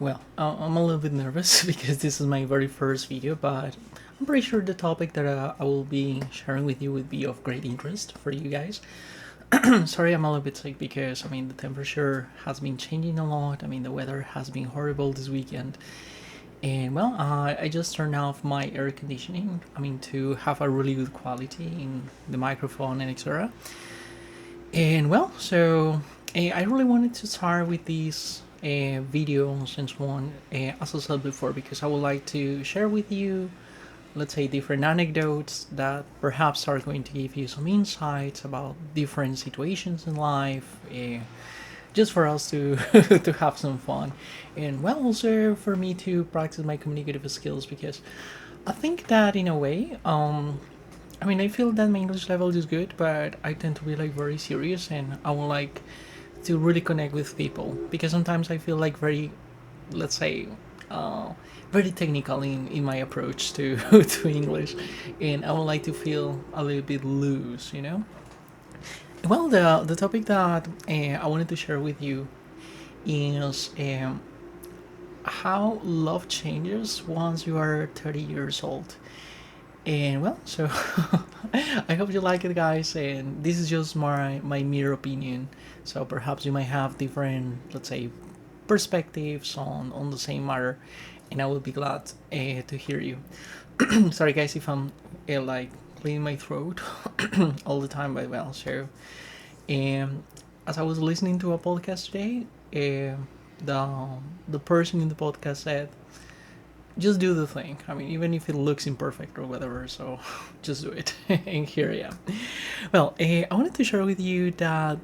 Well, I'm a little bit nervous because this is my very first video, but I'm pretty sure the topic that I will be sharing with you would be of great interest for you guys. Sorry, I'm a little bit sick because the temperature has been changing a lot. The weather has been horrible this weekend, and well, I just turned off my air conditioning. To have a really good quality in the microphone and etc. And well, so I really wanted to start with this video since one, as I said before, because I would like to share with you, let's say, different anecdotes that perhaps are going to give you some insights about different situations in life, just for us to to have some fun, and well, also for me to practice my communicative skills because I think that in a way, I feel that my English level is good, but I tend to be like very serious, and I would like to really connect with people because sometimes I feel like very, let's say, uh, very technical in my approach to to English, and I would like to feel a little bit loose. Well, the topic that I wanted to share with you is how love changes once you are 30 years old. And well, so I hope you like it, guys. And this is just my mere opinion. So perhaps you might have different, let's say, perspectives on the same matter, and I will be glad to hear you. Sorry, guys, if I'm like cleaning my throat all the time, but well, so as I was listening to a podcast today, the the person in the podcast said just do the thing. Even if it looks imperfect or whatever, so just do it. And here I am. Well, I wanted to share with you that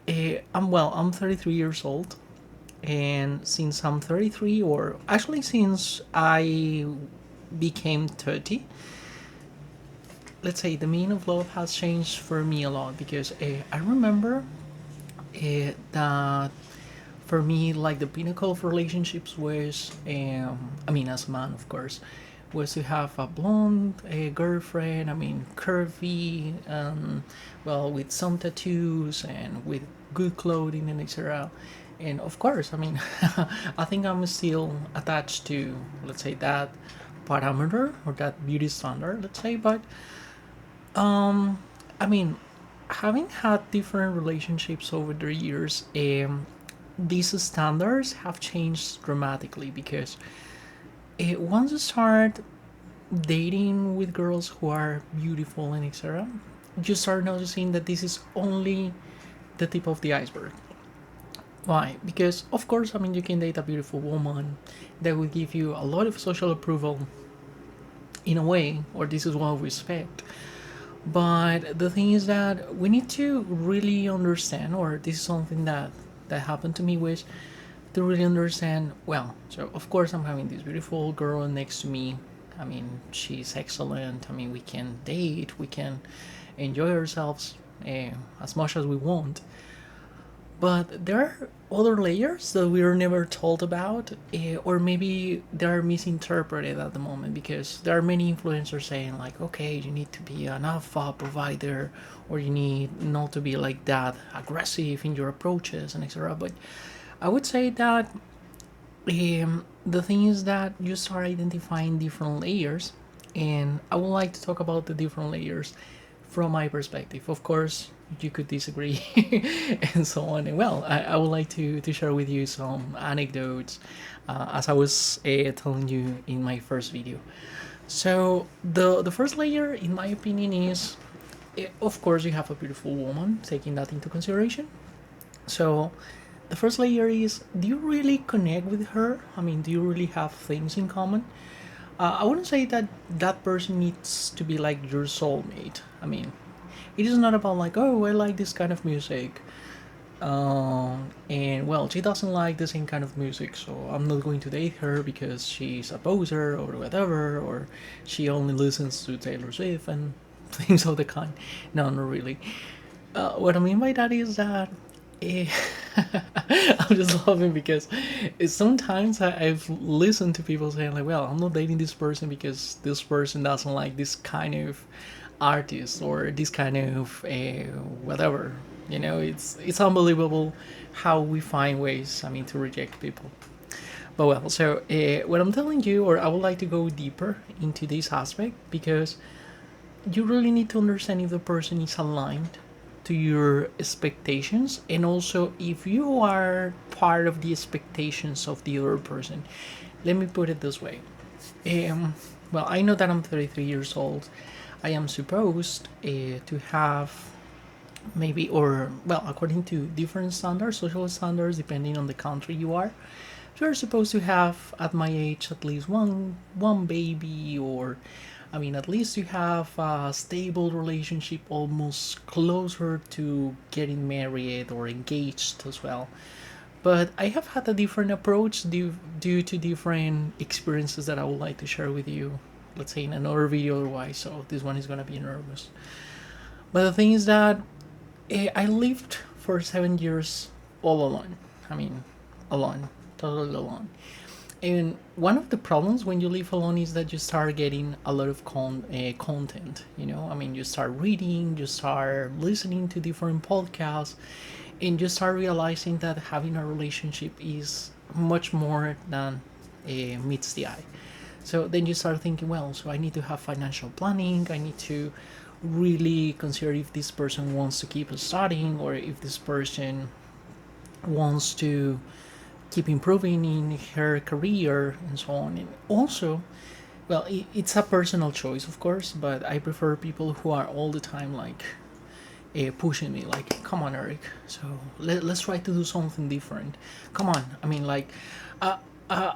I'm 33 years old, and since I'm 33, or actually since I became 30, let's say the meaning of love has changed for me a lot because I remember that for me, like the pinnacle of relationships was, as a man, of course, was to have a blonde girlfriend. Curvy, well, with some tattoos and with good clothing and etc. And of course, I think I'm still attached to, let's say, that parameter or that beauty standard, let's say. But um, I mean, having had different relationships over the years, these standards have changed dramatically because once you start dating with girls who are beautiful and etc., you start noticing that this is only the tip of the iceberg. Why? Because of course, you can date a beautiful woman that will give you a lot of social approval in a way, or this is what we expect. But the thing is that we need to really understand, or this is something that happened to me, was to really understand. Well, so of course I'm having this beautiful girl next to me. She's excellent. We can date, we can enjoy ourselves as much as we want. But there are other layers that we are never told about, or maybe they are misinterpreted at the moment because there are many influencers saying like, okay, you need to be an alpha provider, or you need not to be like that aggressive in your approaches and etc. But I would say that the thing is that you start identifying different layers, and I would like to talk about the different layers from my perspective. Of course, you could disagree and so on. And well, I would like to share with you some anecdotes, as I was telling you in my first video. So the first layer, in my opinion, is of course you have a beautiful woman, taking that into consideration. So the first layer is, do you really connect with her? Do you really have things in common? I wouldn't say that that person needs to be like your soulmate. It is not about like, oh, I like this kind of music, and well, she doesn't like the same kind of music, so I'm not going to date her because she's a poser or whatever, or she only listens to Taylor Swift and things of the kind. No, not really. What I mean by that is that eh, I'm just laughing because sometimes I've listened to people saying like, well, I'm not dating this person because this person doesn't like this kind of artist or this kind of whatever. It's unbelievable how we find ways, to reject people. But well, so what I'm telling you, or I would like to go deeper into this aspect because you really need to understand if the person is aligned to your expectations, and also if you are part of the expectations of the other person. Let me put it this way. Um, well, I know that I'm 33 years old. I am supposed to have maybe, or well, according to different standards, social standards, depending on the country you are, you're supposed to have at my age at least one baby, or I mean, at least you have a stable relationship, almost closer to getting married or engaged as well. But I have had a different approach due to different experiences that I would like to share with you, let's say in another video otherwise, so this one is going to be enormous. But the thing is that I lived for 7 years all alone. I mean, alone, totally alone. And one of the problems when you live alone is that you start getting a lot of content. You know, I mean, you start reading, you start listening to different podcasts, and you start realizing that having a relationship is much more than meets the eye. So then you start thinking, well, so I need to have financial planning. I need to really consider if this person wants to keep studying, or if this person wants to keep improving in her career and so on. And also, well, it's a personal choice, of course, but I prefer people who are all the time like pushing me, like, come on, Eric, so let's try to do something different. Come on. I mean, like, uh, uh,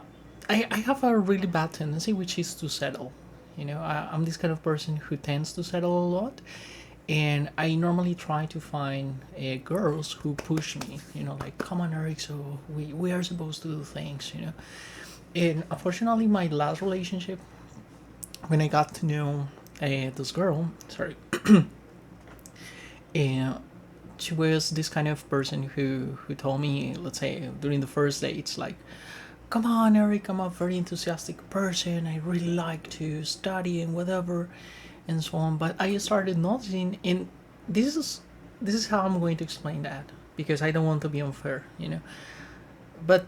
I have a really bad tendency, which is to settle. You know, I'm this kind of person who tends to settle a lot, and I normally try to find girls who push me. You know, like, come on, Eric. So we are supposed to do things. You know, and unfortunately, my last relationship, when I got to know this girl, sorry, and she was this kind of person who told me, let's say during the first dates, like, come on, Eric, I'm a very enthusiastic person. I really like to study and whatever, and so on. But I started noticing, and this is this is how I'm going to explain that, because I don't want to be unfair, you know. But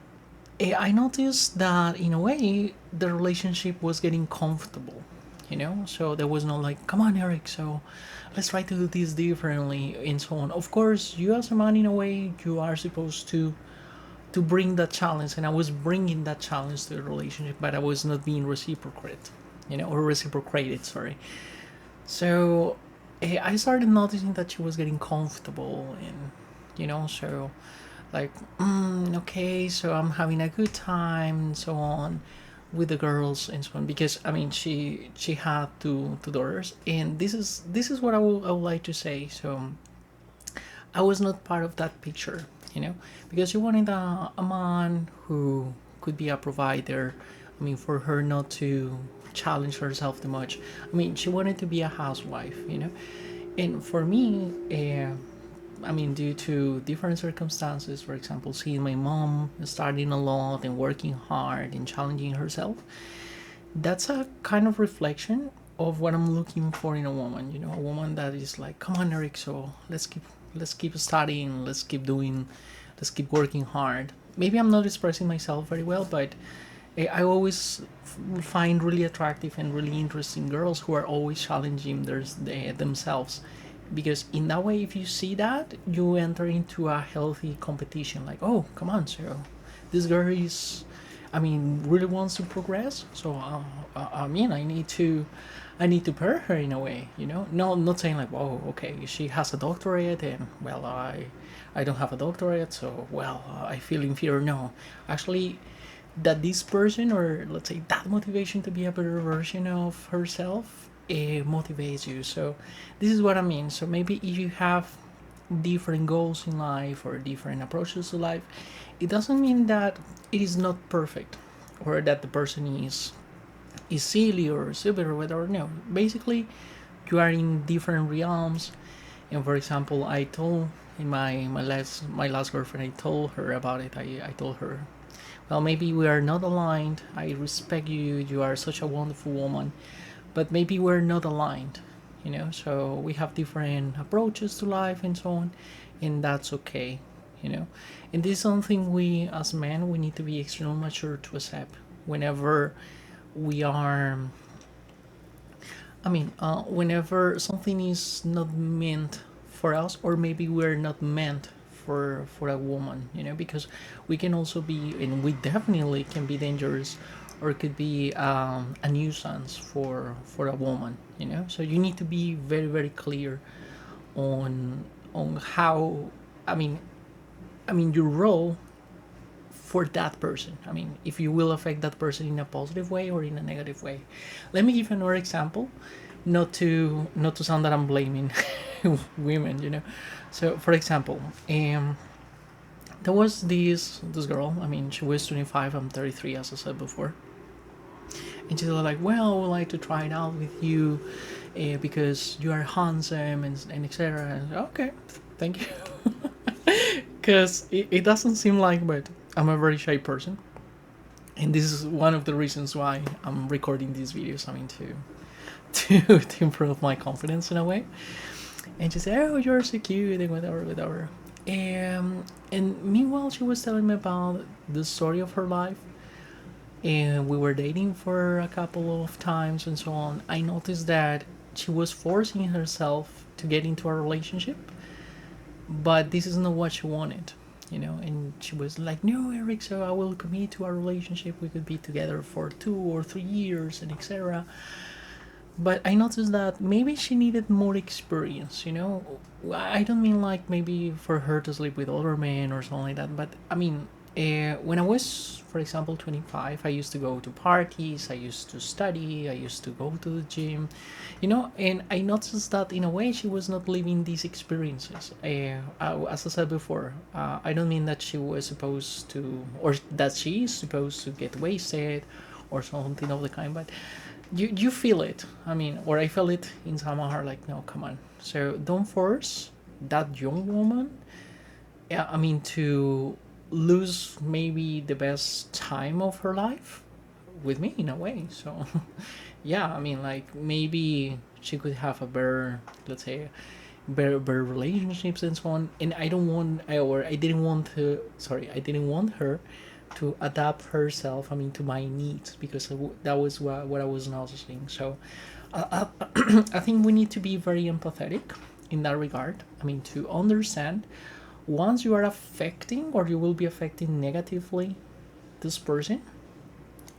I noticed that in a way the relationship was getting comfortable, you know. So there was no like, come on, Eric, so let's try to do this differently and so on. Of course, you as a man, in a way, you are supposed to bring that challenge, and I was bringing that challenge to the relationship, but I was not being reciprocated, you know, or reciprocated, sorry. So I started noticing that she was getting comfortable, and you know, so like, okay, so I'm having a good time and so on with the girls and so on, because I mean, she had two daughters, and this is what I would like to say. So I was not part of that picture, you know, because you wanted a man who could be a provider. I mean, for her not to challenge herself too much. I mean, she wanted to be a housewife, you know, and for me, I mean, due to different circumstances, for example, seeing my mom studying a lot and working hard and challenging herself, that's a kind of reflection of what I'm looking for in a woman. You know, a woman that is like, come on, Eric, so let's keep studying, let's keep working hard. Maybe I'm not expressing myself very well, but I always find really attractive and really interesting girls who are always challenging themselves, because in that way, if you see that, you enter into a healthy competition. Like, oh, come on, so this girl is, I mean, really wants to progress. So I mean, I need to pair her in a way, you know. No, not saying like, oh, okay, she has a doctorate, and well, I don't have a doctorate, so well, I feel inferior. No, actually, that this person, or let's say that motivation to be a better version of herself, motivates you. So this is what I mean. So maybe if you have different goals in life or different approaches to life, it doesn't mean that it is not perfect, or that the person is silly or stupid or whatever. No, basically, you are in different realms. And for example, I told in my last girlfriend, I told her about it. I told her, well, maybe we are not aligned. I respect you. You are such a wonderful woman, but maybe we're not aligned. You know, so we have different approaches to life and so on, and that's okay. you know. And this is something we as men we need to be extremely mature to accept whenever we are, whenever something is not meant for us, or maybe we're not meant for a woman, you know, because we can also be, and we definitely can be dangerous, or could be a nuisance for a woman, you know. So you need to be very very clear on how, I mean, your role for that person. I mean, if you will affect that person in a positive way or in a negative way. Let me give you another example, not to sound that I'm blaming women, you know. So, for example, there was this girl. I mean, she was 25. I'm 33, as I said before. And she was like, "Well, I would like to try it out with you, because you are handsome and etc." Okay, thank you. Because it doesn't seem like, but I'm a very shy person, and this is one of the reasons why I'm recording these videos. I mean, to improve my confidence in a way. And she said, "Oh, you're so cute," and whatever, whatever. And meanwhile, she was telling me about the story of her life, and we were dating for a couple of times and so on. I noticed that she was forcing herself to get into a relationship, but this is not what she wanted, you know. And she was like, "No, Eric, so I will commit to a relationship, we could be together for 2 or 3 years and etc." But I noticed that maybe she needed more experience, you know. I don't mean like maybe for her to sleep with other men or something like that, but I mean, when I was, for example, 25, I used to go to parties, I used to study, I used to go to the gym, you know. And I noticed that in a way she was not living these experiences. As I said before, I don't mean that she was supposed to, or that she is supposed to get wasted or something of the kind, but you feel it. I mean, or I felt it inside my heart, like, no, come on. So don't force that young woman, yeah, I mean, to lose maybe the best time of her life with me in a way. So yeah, I mean, like, maybe she could have a better, let's say, better relationships and so on. And I don't want, or I didn't want to, sorry, I didn't want her to adapt herself, I mean, to my needs, because that was what I was noticing. So I think we need to be very empathetic in that regard. I mean, to understand once you are affecting, or you will be affecting negatively, this person,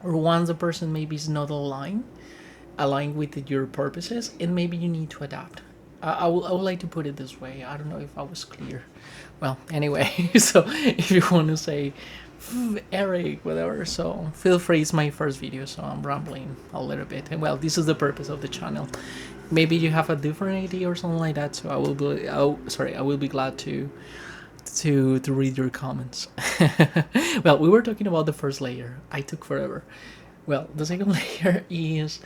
or once the person maybe is not aligned with your purposes, and maybe you need to adapt. I would like to put it this way. I don't know if I was clear. Well, anyway, so if you want to say Eric, whatever, so feel free. It's my first video, so I'm rambling a little bit. And well, this is the purpose of the channel. Maybe you have a different idea or something like that, so I will be glad to read your comments. Well, we were talking about the first layer. I took forever. Well, the second layer is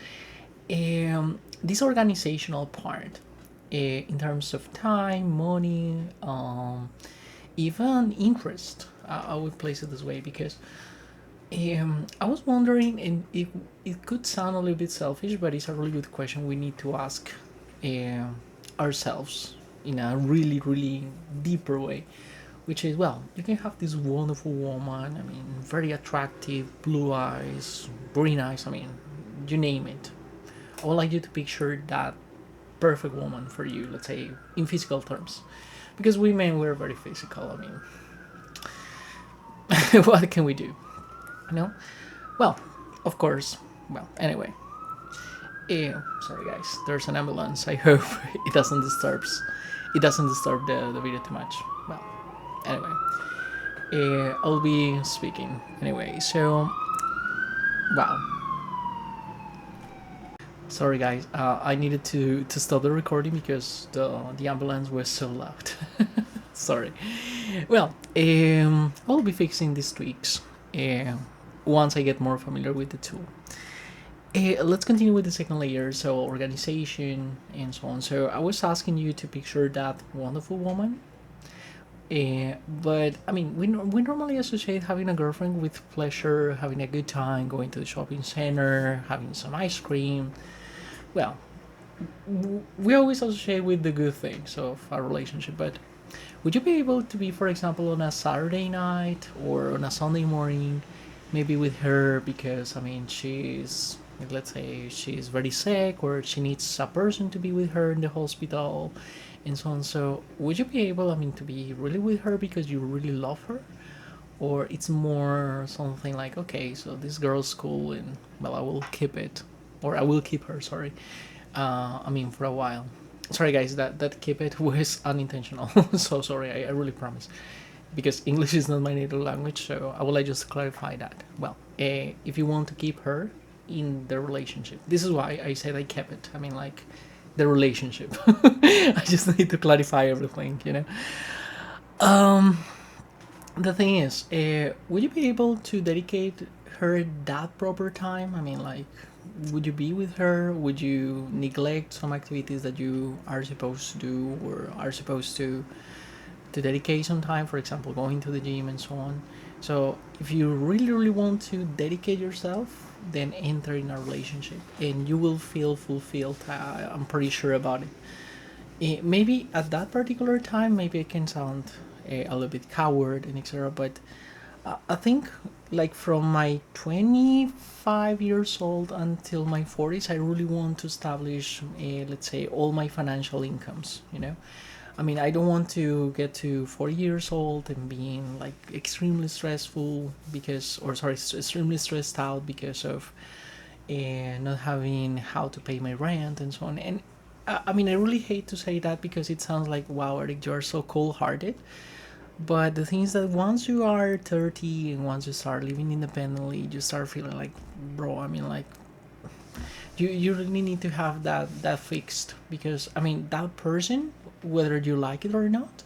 this organizational part, in terms of time, money, even interest. I would place it this way, because I was wondering, and it could sound a little bit selfish, but it's a really good question we need to ask ourselves in a really, really deeper way, which is, well, you can have this wonderful woman, I mean, very attractive, blue eyes, green eyes, I mean, you name it. I would like you to picture that perfect woman for you, let's say, in physical terms. Because we men, we're very physical, I mean, what can we do? You know? Well, of course. Well, anyway. Sorry guys, there's an ambulance. I hope it doesn't disturb the video too much. Well, anyway. I'll be speaking. Anyway, so wow. Sorry guys, I needed to stop the recording because the ambulance was so loud. Sorry. Well, I'll be fixing these tweaks once I get more familiar with the tool. Let's continue with the second layer, so organization and so on. So I was asking you to picture that wonderful woman. But I mean, we normally associate having a girlfriend with pleasure, having a good time, going to the shopping center, having some ice cream. Well, we always associate with the good things of our relationship, but would you be able to be, for example, on a Saturday night or on a Sunday morning, maybe with her because I mean she's, like, let's say she's very sick or she needs a person to be with her in the hospital and so on. So would you be able, I mean, to be really with her because you really love her, or it's more something like, okay, so this girl's cool and well, I will keep it, or I will keep her, sorry, I mean, for a while. Sorry guys, that keep it was unintentional. So sorry, I really promise, because English is not my native language, so I will like just clarify that. Well, if you want to keep her in the relationship, this is why I said I kept it, I mean, like, the relationship. I just need to clarify everything, you know. The thing is, would you be able to dedicate her that proper time? I mean, like, would you be with her? Would you neglect some activities that you are supposed to do or are supposed to dedicate some time? For example, going to the gym and so on. So, if you really, really want to dedicate yourself, then enter in a relationship, and you will feel fulfilled. I'm pretty sure about it. Maybe at that particular time, maybe it can sound a little bit coward and etc. But I think, like, from my 25 years old until my 40s, I really want to establish, let's say, all my financial incomes. You know, I mean, I don't want to get to 40 years old and being like extremely stressful because, or sorry, extremely stressed out because of not having how to pay my rent and so on. And I mean, I really hate to say that because it sounds like, wow, Eric, you're so cold hearted. But the thing is that once you are 30 and once you start living independently, you start feeling like, bro, I mean, like, you really need to have that fixed, because I mean, that person, whether you like it or not,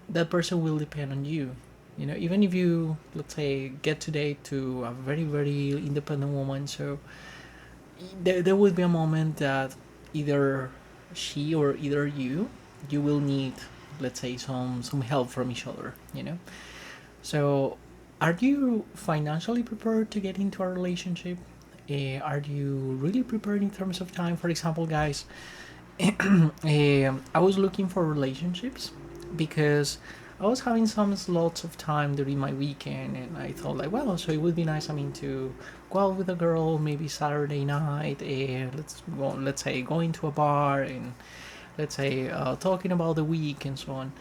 that person will depend on you. You know, even if you, let's say, get to date to a very, very independent woman, so there will be a moment that either she or either you will need, let's say, some help from each other, you know. So are you financially prepared to get into a relationship? Are you really prepared in terms of time? For example, guys, I was looking for relationships because I was having some slots of time during my weekend, and I thought like, well, so it would be nice. I mean, to go out with a girl, maybe Saturday night, and let's say going to a bar, and let's say talking about the week and so on.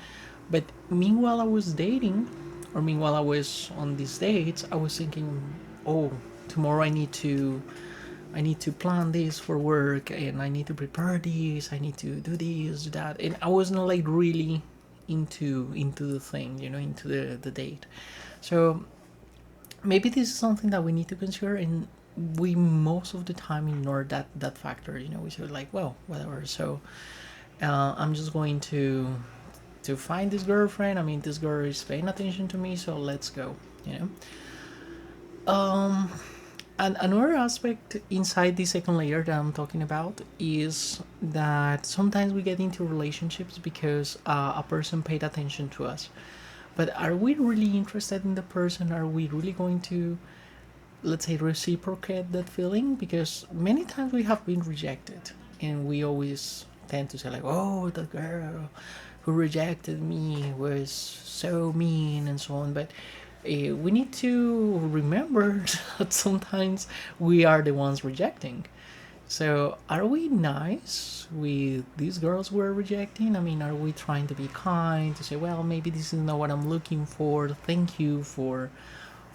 But meanwhile, I was dating, or meanwhile I was on these dates, I was thinking, oh, tomorrow I need to plan this for work, and I need to prepare this, I need to do this, do that, and I was not like really into the thing, you know, into the date. So maybe this is something that we need to consider, and we most of the time ignore that factor. You know, we say like, well, whatever. So I'm just going to find this girlfriend. I mean, this girl is paying attention to me, so let's go. You know. And another aspect inside the second layer that I'm talking about is that sometimes we get into relationships because a person paid attention to us. But are we really interested in the person? Are we really going to, let's say, reciprocate that feeling? Because many times we have been rejected, and we always tend to say like, oh, the girl who rejected me was so mean and so on. But we need to remember that sometimes we are the ones rejecting. So, are we nice with these girls we're rejecting? I mean, are we trying to be kind, to say, well, maybe this is not what I'm looking for. Thank you for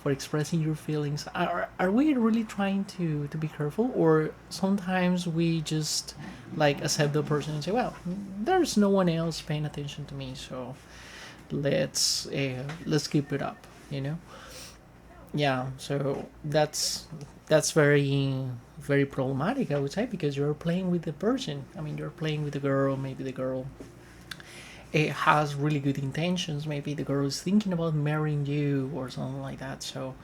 expressing your feelings. Are we really trying to be careful, or sometimes we just like accept the person and say, well, there's no one else paying attention to me, so let's keep it up, you know? Yeah, so that's very, very problematic, I would say, because you're playing with the person. I mean, you're playing with the girl. Maybe the girl, it has really good intentions. Maybe the girl is thinking about marrying you or something like that. So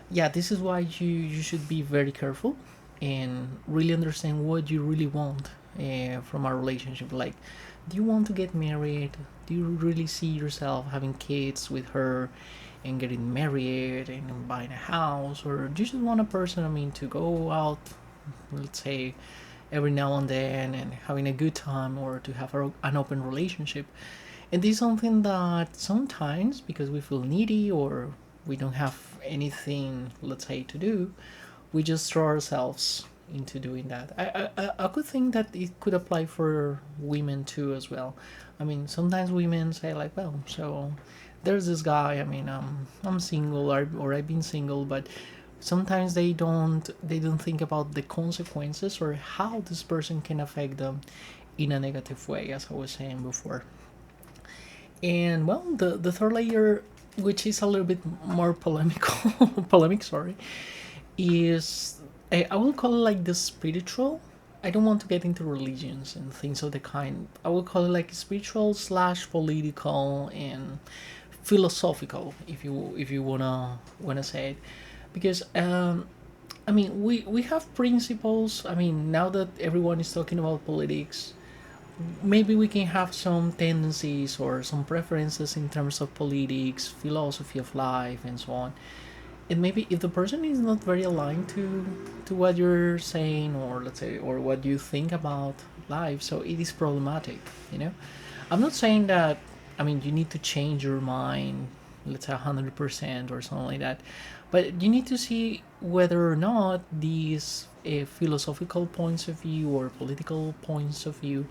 yeah, this is why you should be very careful and really understand what you really want from a relationship. Like, do you want to get married? Do you really see yourself having kids with her and getting married and buying a house, or do you just want a person, I mean, to go out, let's say, every now and then and having a good time, or to have an open relationship? And this is something that sometimes, because we feel needy or we don't have anything, let's say, to do, we just throw ourselves into doing that. I could think that it could apply for women too as well. I mean, sometimes women say like, well, so there's this guy. I mean, I'm single, or I've been single, but sometimes they don't think about the consequences or how this person can affect them in a negative way, as I was saying before. And well, the third layer, which is a little bit more polemical, polemic, sorry, is I will call it like the spiritual. I don't want to get into religions and things of the kind. I will call it like spiritual slash political and philosophical, if you wanna say it, because I mean, we have principles. I mean, now that everyone is talking about politics, maybe we can have some tendencies or some preferences in terms of politics, philosophy of life, and so on. And maybe if the person is not very aligned to what you're saying, or let's say, or what you think about life, so it is problematic. You know, I'm not saying that. I mean, you need to change your mind, let's say 100% or something like that, but you need to see whether or not these philosophical points of view or political points of view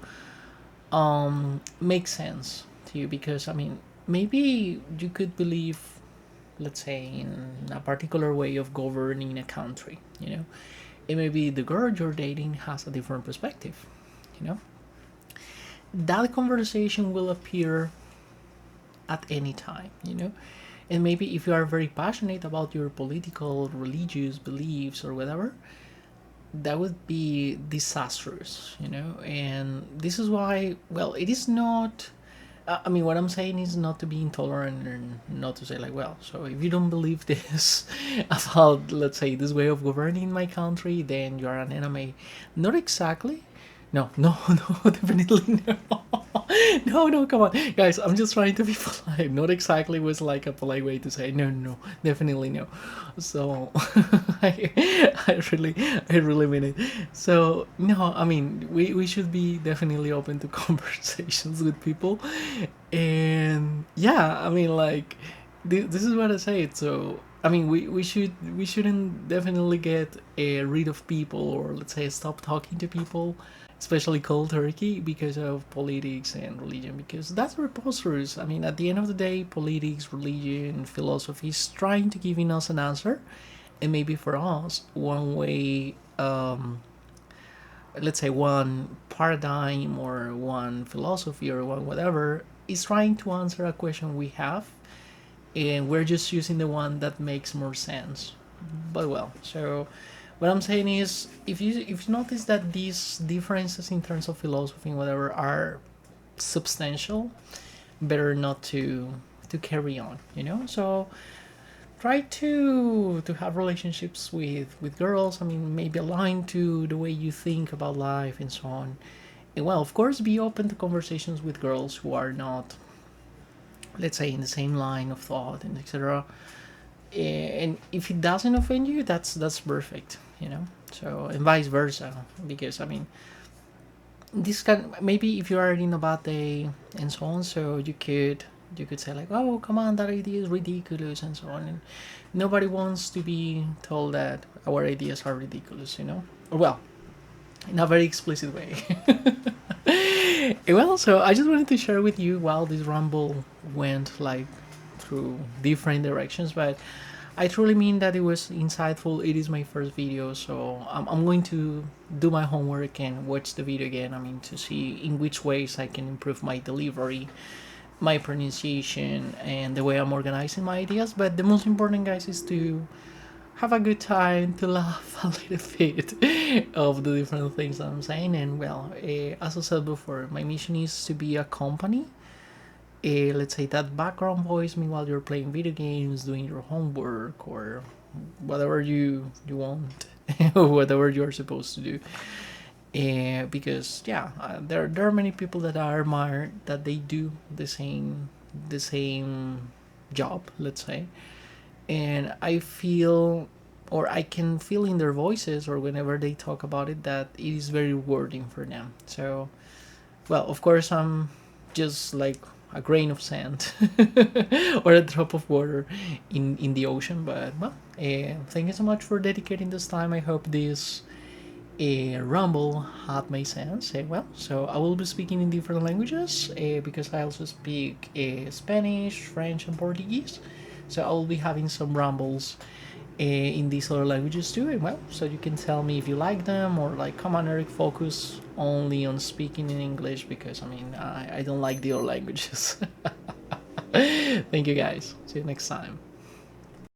make sense to you. Because I mean, maybe you could believe, let's say, in a particular way of governing a country, and maybe the girl you're dating has a different perspective. you know that conversation will appear at any time. And maybe if you are very passionate about your political, religious beliefs or whatever, that would be disastrous. And this is why, well, it is not. I mean, what I'm saying is not to be intolerant and not to say like, well, so if you don't believe this about, let's say, this way of governing my country, then you are an enemy. Not exactly. No, no, no, definitely no. No, no, come on, guys. I'm just trying to be polite. Not exactly was like a polite way to say no, no, no, definitely no. So, I really mean it. So no, I mean, we should be definitely open to conversations with people, and yeah, I mean, like, this is what I say. So I mean, we shouldn't definitely get rid of people, or let's say stop talking to people, especially cold turkey, because of politics and religion, because that's preposterous. I mean, at the end of the day, politics, religion, philosophy is trying to giving us an answer, and maybe for us, one way, let's say one paradigm or one philosophy or one whatever is trying to answer a question we have, and we're just using the one that makes more sense. But well, so what I'm saying is, if you notice that these differences in terms of philosophy and whatever are substantial, better not to carry on. So try to have relationships with girls. I mean, maybe aligned to the way you think about life and so on. And well, of course, be open to conversations with girls who are not, let's say, in the same line of thought and etc. And if it doesn't offend you, that's perfect. So, and vice versa, because I mean, this can, maybe if you are in a bad day and so on, so you could say like, oh, come on, that idea is ridiculous and so on. And nobody wants to be told that our ideas are ridiculous. Or well, in a very explicit way. Well, so I just wanted to share with you while this rumble went like through different directions, but I truly mean that it was insightful. It is my first video, so I'm going to do my homework and watch the video again. I mean, to see in which ways I can improve my delivery, my pronunciation, and the way I'm organizing my ideas. But the most important, guys, is to have a good time, to laugh a little bit of the different things that I'm saying. And well, as I said before, my mission is to be a company, let's say, that background voice meanwhile you're playing video games, doing your homework, or whatever you want, whatever you're supposed to do. Because yeah, there are many people that I admire that they do the same job, let's say, and I feel, or I can feel in their voices or whenever they talk about it, that it is very rewarding for them. So well, of course, I'm just like a grain of sand or a drop of water in the ocean. But well, thank you so much for dedicating this time. I hope this rumble had made sense. Well, so I will be speaking in different languages because I also speak Spanish, French, and Portuguese. So I will be having some rumbles in these other languages too. And well, so you can tell me if you like them or like, come on, Eric, focus only on speaking in English because I mean, I don't like the other languages. Thank you guys. See you next time.